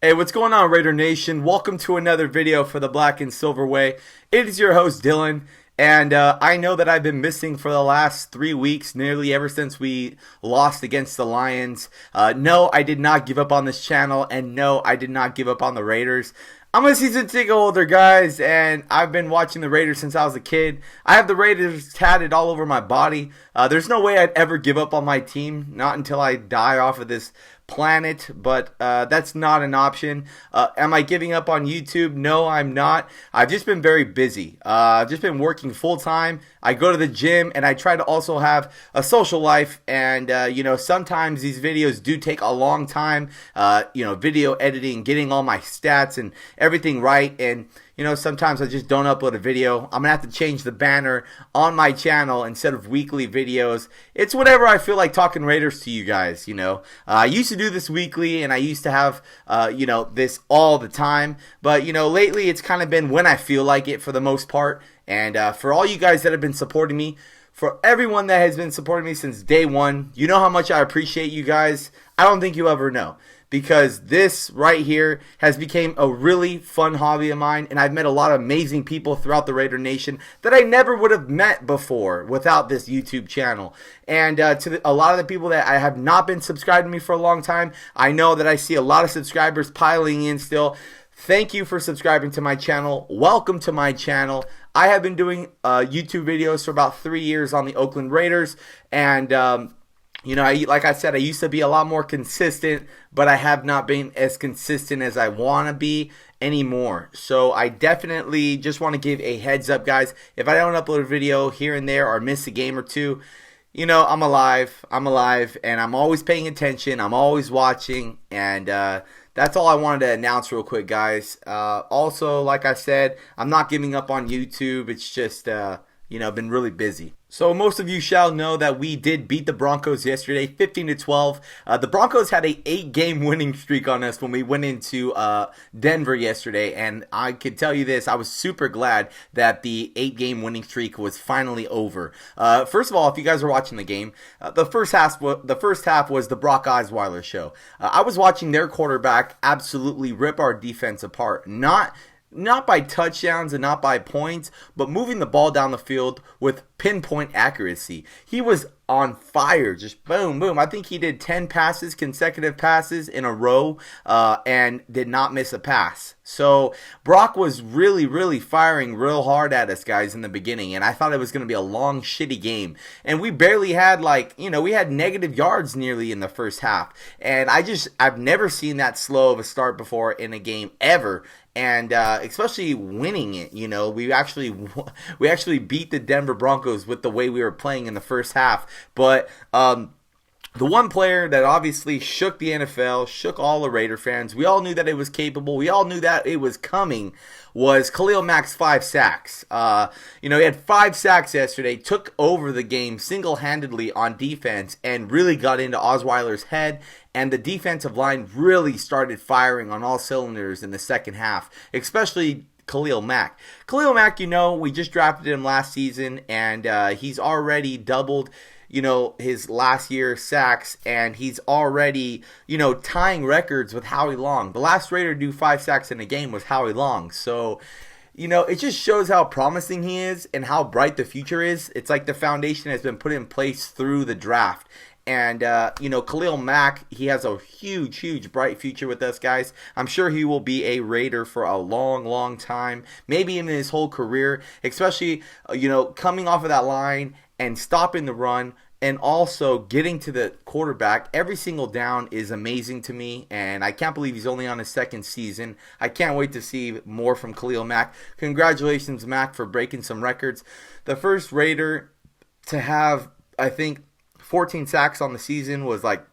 Hey, what's going on, Raider Nation? Welcome to another video for the Black and Silver Way. It is your host, Dylan, and I know that I've been missing for the last 3 weeks, nearly ever since we lost against the Lions. No, I did not give up on this channel, and no, I did not give up on the Raiders. I'm a season ticket holder, guys, and I've been watching the Raiders since I was a kid. I have the Raiders tatted all over my body. There's no way I'd ever give up on my team, not until I die off of this planet, but that's not an option. Am I giving up on YouTube? No, I'm not. I've just been very busy. I've just been working full time. I go to the gym, and I try to also have a social life, and sometimes these videos do take a long time, video editing, getting all my stats and everything right, and sometimes I just don't upload a video. I'm gonna have to change the banner on my channel instead of weekly videos. It's whatever I feel like talking Raiders to you guys. I used to do this weekly, and I used to have this all the time, but lately it's kind of been when I feel like it for the most part. And for all you guys that have been supporting me, for everyone that has been supporting me since day one, you know how much I appreciate you guys. I don't think you ever know, because this right here has become a really fun hobby of mine, and I've met a lot of amazing people throughout the Raider Nation that I never would have met before without this YouTube channel. And a lot of the people that I have not been subscribing to me for a long time, I know that I see a lot of subscribers piling in still. Thank you for subscribing to my channel. Welcome to my channel. I have been doing YouTube videos for about 3 years on the Oakland Raiders, and like I said, I used to be a lot more consistent, but I have not been as consistent as I want to be anymore. So I definitely just want to give a heads up, guys. If I don't upload a video here and there or miss a game or two, I'm alive, and I'm always paying attention. I'm always watching, and that's all I wanted to announce real quick, guys. Also, like I said, I'm not giving up on YouTube. It's just, been really busy. So most of you shall know that we did beat the Broncos yesterday, 15-12. The Broncos had a 8-game winning streak on us when we went into Denver yesterday, and I can tell you this: I was super glad that the 8-game winning streak was finally over. First of all, if you guys are watching the game, the first half was the Brock Osweiler show. I was watching their quarterback absolutely rip our defense apart. Not by touchdowns and not by points, but moving the ball down the field with pinpoint accuracy. He was on fire, just boom, boom. I think he did 10 consecutive passes in a row, and did not miss a pass. So Brock was really, really firing real hard at us, guys, in the beginning, and I thought it was going to be a long, shitty game. And we barely had, we had negative yards nearly in the first half. And I've never seen that slow of a start before in a game ever. And especially winning it, we actually beat the Denver Broncos with the way we were playing in the first half. But the one player that obviously shook the NFL, shook all the Raider fans, we all knew that it was capable, we all knew that it was coming, was Khalil Mack's 5 sacks. He had 5 sacks yesterday, took over the game single-handedly on defense, and really got into Osweiler's head, and the defensive line really started firing on all cylinders in the second half, especially Khalil Mack. Khalil Mack, we just drafted him last season, and he's already doubled his last year sacks, and he's already, tying records with Howie Long. The last Raider to do 5 sacks in a game was Howie Long. So, it just shows how promising he is and how bright the future is. It's like the foundation has been put in place through the draft. And, Khalil Mack, he has a huge, huge, bright future with us, guys. I'm sure he will be a Raider for a long, long time, maybe in his whole career, especially, coming off of that line and stopping the run and also getting to the quarterback every single down is amazing to me, and I can't believe he's only on his 2nd season. I can't wait to see more from Khalil Mack. Congratulations, Mack, for breaking some records. The first Raider to have, I think, 14 sacks on the season was like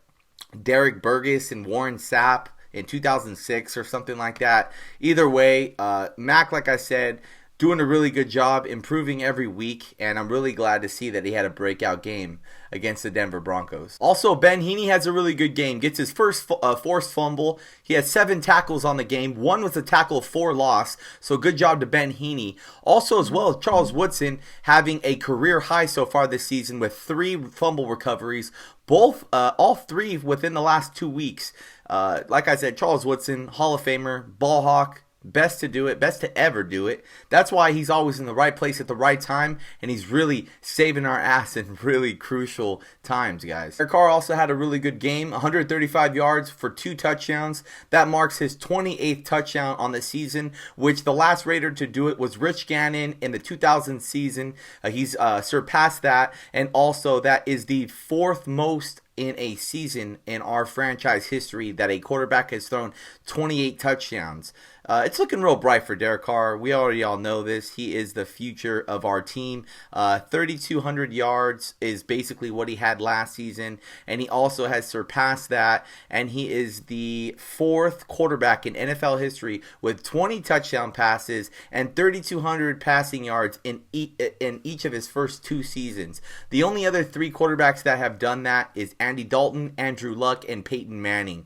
Derek Burgess and Warren Sapp in 2006 or something like that. Either way, Mack, like I said, doing a really good job, improving every week, and I'm really glad to see that he had a breakout game against the Denver Broncos. Also, Ben Heaney has a really good game. Gets his first forced fumble. He had 7 tackles on the game. One was a tackle for loss, so good job to Ben Heaney. Also, as well, Charles Woodson having a career high so far this season with 3 fumble recoveries, all 3 within the last 2 weeks. Like I said, Charles Woodson, Hall of Famer, ball hawk, best to do it, best to ever do it. That's why he's always in the right place at the right time, and he's really saving our ass in really crucial times, guys. Derek Carr also had a really good game, 135 yards for 2 touchdowns. That marks his 28th touchdown on the season, which the last Raider to do it was Rich Gannon in the 2000 season. He's surpassed that, and also that is the 4th most in a season in our franchise history that a quarterback has thrown 28 touchdowns. It's looking real bright for Derek Carr. We already all know this. He is the future of our team. 3,200 yards is basically what he had last season, and he also has surpassed that, and he is the 4th quarterback in NFL history with 20 touchdown passes and 3,200 passing yards in each of his first 2 seasons. The only other 3 quarterbacks that have done that is Andy Dalton, Andrew Luck, and Peyton Manning.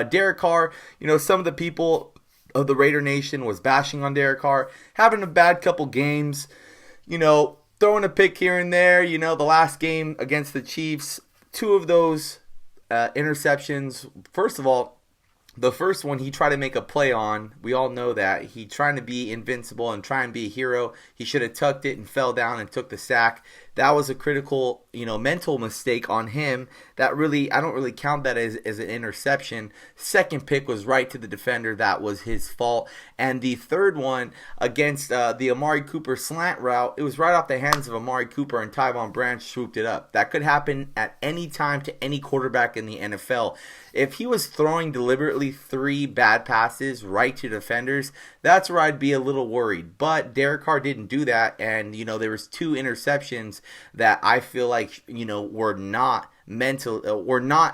Derek Carr, some of the people of the Raider Nation was bashing on Derek Carr, having a bad couple games, throwing a pick here and there. The last game against the Chiefs, 2 of those interceptions. First of all, the first one he tried to make a play on. We all know that. He trying to be invincible and try and be a hero. He should have tucked it and fell down and took the sack. That was a critical, mental mistake on him. That really, I don't really count that as an interception. Second pick was right to the defender. That was his fault. And the third one against the Amari Cooper slant route, it was right off the hands of Amari Cooper, and Tyvon Branch swooped it up. That could happen at any time to any quarterback in the NFL. If he was throwing deliberately 3 bad passes right to defenders, that's where I'd be a little worried. But Derek Carr didn't do that, and there was 2 interceptions that I feel like were not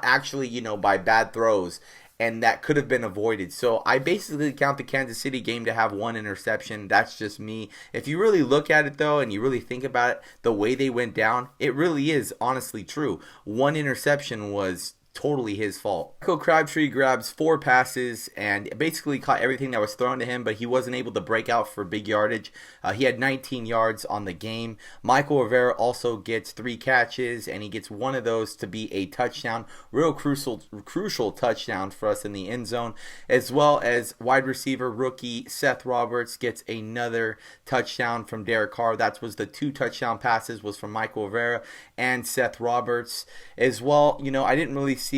actually by bad throws, and that could have been avoided. So I basically count the Kansas City game to have 1 interception. That's just me. If you really look at it though, and you really think about it, the way they went down, it really is honestly true. 1 interception was totally his fault. Michael Crabtree grabs 4 passes and basically caught everything that was thrown to him, but he wasn't able to break out for big yardage. He had 19 yards on the game. Michael Rivera also gets 3 catches, and he gets one of those to be a touchdown. Real crucial touchdown for us in the end zone, as well as wide receiver rookie Seth Roberts gets another touchdown from Derek Carr. That was the 2 touchdown passes was from Michael Rivera and Seth Roberts as well. I didn't really see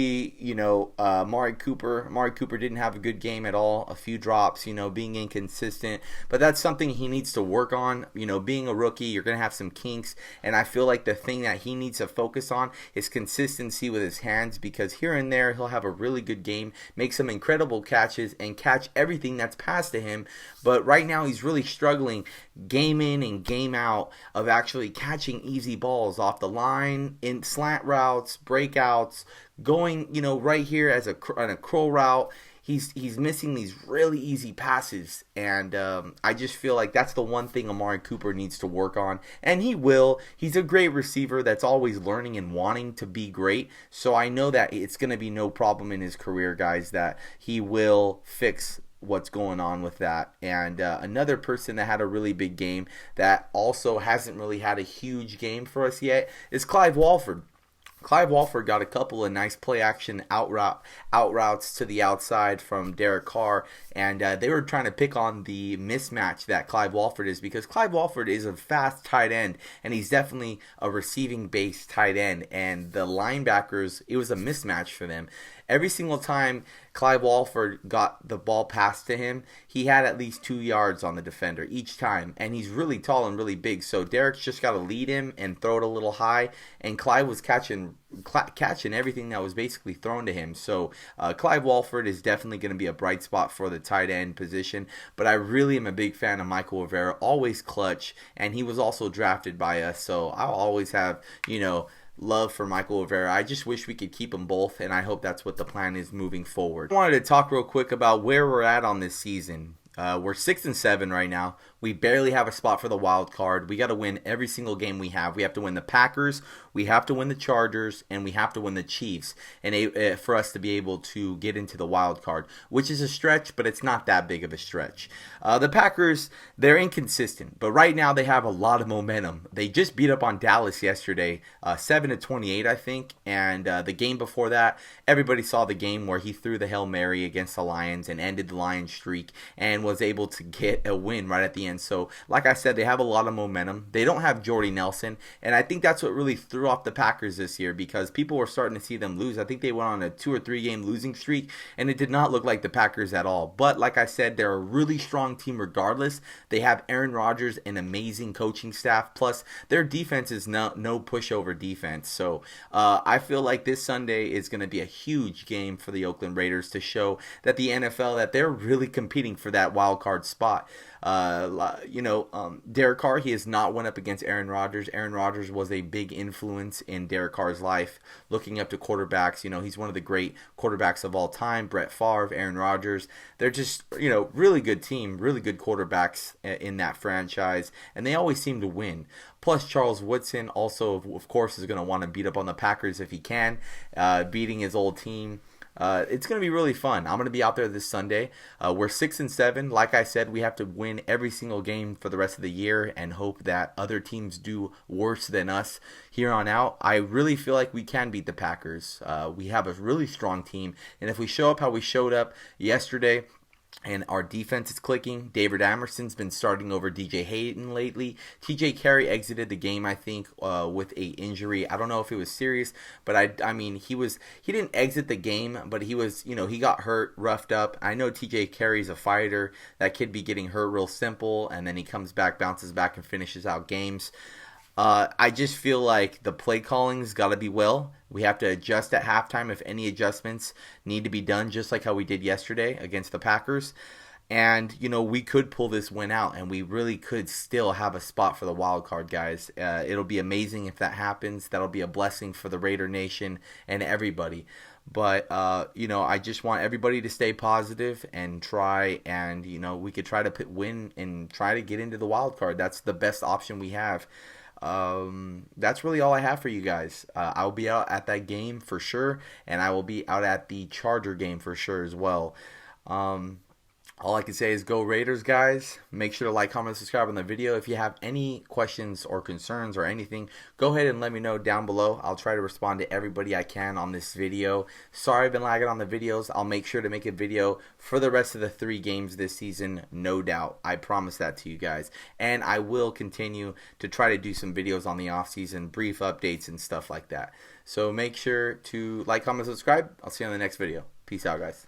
Amari Cooper. Amari Cooper didn't have a good game at all. A few drops, being inconsistent. But that's something he needs to work on. Being a rookie, you're going to have some kinks. And I feel like the thing that he needs to focus on is consistency with his hands, because here and there he'll have a really good game, make some incredible catches, and catch everything that's passed to him. But right now he's really struggling game in and game out of actually catching easy balls off the line, in slant routes, breakouts, going, right here as on a crow route. He's missing these really easy passes, and I just feel like that's the one thing Amari Cooper needs to work on, and he will. He's a great receiver that's always learning and wanting to be great, so I know that it's going to be no problem in his career, guys, that he will fix what's going on with that. And another person that had a really big game that also hasn't really had a huge game for us yet is Clive Walford. Clive Walford got a couple of nice play-action out routes to the outside from Derek Carr, and they were trying to pick on the mismatch that Clive Walford is, because Clive Walford is a fast tight end, and he's definitely a receiving-based tight end, and the linebackers, it was a mismatch for them. Every single time Clive Walford got the ball passed to him, he had at least 2 yards on the defender each time, and he's really tall and really big, so Derek's just got to lead him and throw it a little high, and Clive was catching everything that was basically thrown to him. So Clive Walford is definitely going to be a bright spot for the tight end position, but I really am a big fan of Michael Rivera, always clutch, and he was also drafted by us, so I'll always have, love for Michael Rivera. I just wish we could keep them both, and I hope that's what the plan is moving forward. I wanted to talk real quick about where we're at on this season. We're 6-7 right now. We barely have a spot for the wild card. We got to win every single game we have. We have to win the Packers, we have to win the Chargers, and we have to win the Chiefs, and for us to be able to get into the wild card, which is a stretch, but it's not that big of a stretch. The Packers, they're inconsistent, but right now they have a lot of momentum. They just beat up on Dallas yesterday, 7-28, I think, and the game before that, everybody saw the game where he threw the Hail Mary against the Lions and ended the Lions streak and was able to get a win right at the end. So, like I said, they have a lot of momentum. They don't have Jordy Nelson, and I think that's what really threw off the Packers this year because people were starting to see them lose. I think they went on a 2 or 3 game losing streak, and it did not look like the Packers at all. But like I said, they're a really strong team regardless. They have Aaron Rodgers, an amazing coaching staff, plus their defense is no pushover defense. So I feel like this Sunday is going to be a huge game for the Oakland Raiders to show that the NFL, that they're really competing for that wild card spot. Derek Carr, he has not went up against Aaron Rodgers. Aaron Rodgers was a big influence in Derek Carr's life, looking up to quarterbacks. He's one of the great quarterbacks of all time. Brett Favre, Aaron Rodgers. They're just, really good team, really good quarterbacks in that franchise, and they always seem to win. Plus, Charles Woodson also, of course, is going to want to beat up on the Packers if he can, beating his old team. It's going to be really fun. I'm going to be out there this Sunday. We're 6-7. Like I said, we have to win every single game for the rest of the year and hope that other teams do worse than us here on out. I really feel like we can beat the Packers. We have a really strong team, and if we show up how we showed up yesterday, and our defense is clicking. David Amerson's been starting over DJ Hayden lately. TJ Carey exited the game, I think, with a injury. I don't know if it was serious, but I mean, he didn't exit the game, but he was, he got hurt, roughed up. I know TJ Carey's a fighter. That kid be getting hurt real simple, and then he comes back, bounces back, and finishes out games. I just feel like the play calling's got to be well. We have to adjust at halftime if any adjustments need to be done, just like how we did yesterday against the Packers. And, we could pull this win out, and we really could still have a spot for the wild card, guys. It'll be amazing if that happens. That'll be a blessing for the Raider Nation and everybody. But, I just want everybody to stay positive and try, and, we could try to win and try to get into the wild card. That's the best option we have. That's really all I have for you guys. I'll be out at that game for sure, and I will be out at the Charger game for sure as well. All I can say is go Raiders, guys. Make sure to like, comment, subscribe on the video. If you have any questions or concerns or anything, go ahead and let me know down below. I'll try to respond to everybody I can on this video. Sorry I've been lagging on the videos. I'll make sure to make a video for the rest of the 3 games this season, no doubt. I promise that to you guys. And I will continue to try to do some videos on the offseason, brief updates and stuff like that. So make sure to like, comment, subscribe. I'll see you on the next video. Peace out, guys.